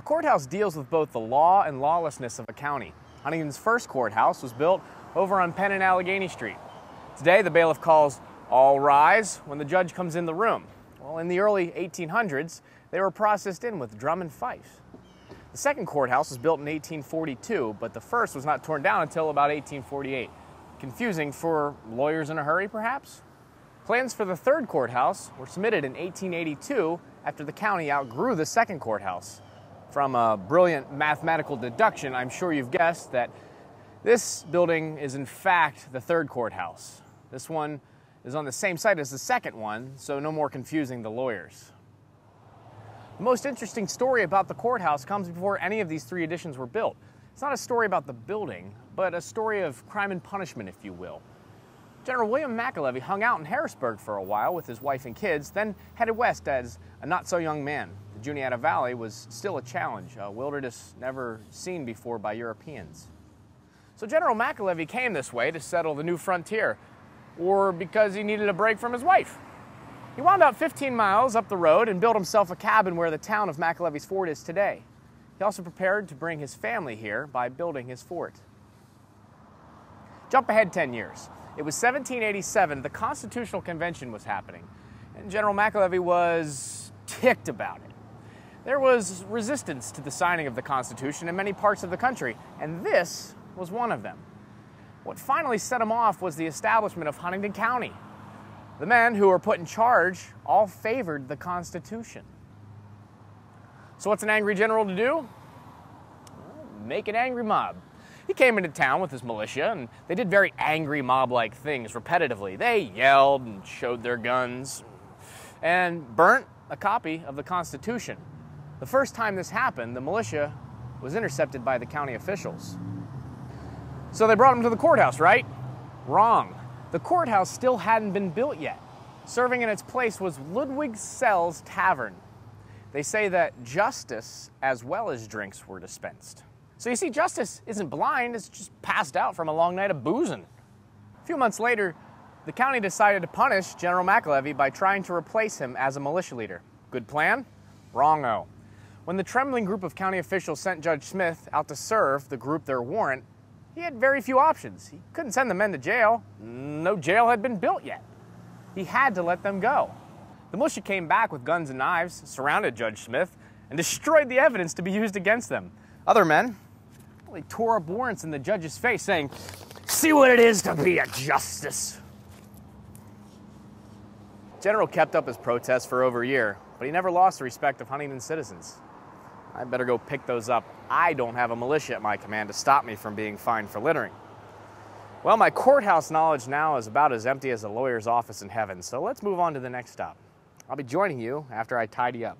courthouse deals with both the law and lawlessness of a county. Huntingdon's first courthouse was built over on Penn and Allegheny Street. Today, the bailiff calls "all rise" when the judge comes in the room. Well, in the early 1800s, they were processed in with drum and fife. The second courthouse was built in 1842, but the first was not torn down until about 1848. Confusing for lawyers in a hurry, perhaps? Plans for the third courthouse were submitted in 1882 after the county outgrew the second courthouse. From a brilliant mathematical deduction, I'm sure you've guessed that this building is in fact the third courthouse. This one is on the same site as the second one, so no more confusing the lawyers. The most interesting story about the courthouse comes before any of these three additions were built. It's not a story about the building, but a story of crime and punishment, if you will. General William McAlevy hung out in Harrisburg for a while with his wife and kids, then headed west as a not-so-young man. The Juniata Valley was still a challenge, a wilderness never seen before by Europeans. So General McAlevy came this way to settle the new frontier, or because he needed a break from his wife. He wound up 15 miles up the road and built himself a cabin where the town of McAlevy's Fort is today. He also prepared to bring his family here by building his fort. Jump ahead 10 years. It was 1787, the Constitutional Convention was happening, and General McAlevy was ticked about it. There was resistance to the signing of the Constitution in many parts of the country, and this was one of them. What finally set him off was the establishment of Huntingdon County. The men who were put in charge all favored the Constitution. So what's an angry general to do? Well, make an angry mob. He came into town with his militia, and they did very angry mob-like things repetitively. They yelled and showed their guns and burnt a copy of the Constitution. The first time this happened, the militia was intercepted by the county officials. So they brought him to the courthouse, right? Wrong. The courthouse still hadn't been built yet. Serving in its place was Ludwig Sell's Tavern. They say that justice as well as drinks were dispensed. So you see, justice isn't blind, it's just passed out from a long night of boozing. A few months later, the county decided to punish General McAlevy by trying to replace him as a militia leader. Good plan? Wrong-o. When the trembling group of county officials sent Judge Smith out to serve the group their warrant, he had very few options. He couldn't send the men to jail. No jail had been built yet. He had to let them go. The militia came back with guns and knives, surrounded Judge Smith, and destroyed the evidence to be used against them. Other men, well, they tore up warrants in the judge's face, saying, "See what it is to be a justice." General kept up his protests for over a year, but he never lost the respect of Huntingdon citizens. I better go pick those up. I don't have a militia at my command to stop me from being fined for littering. Well, my courthouse knowledge now is about as empty as a lawyer's office in heaven, so let's move on to the next stop. I'll be joining you after I tidy up.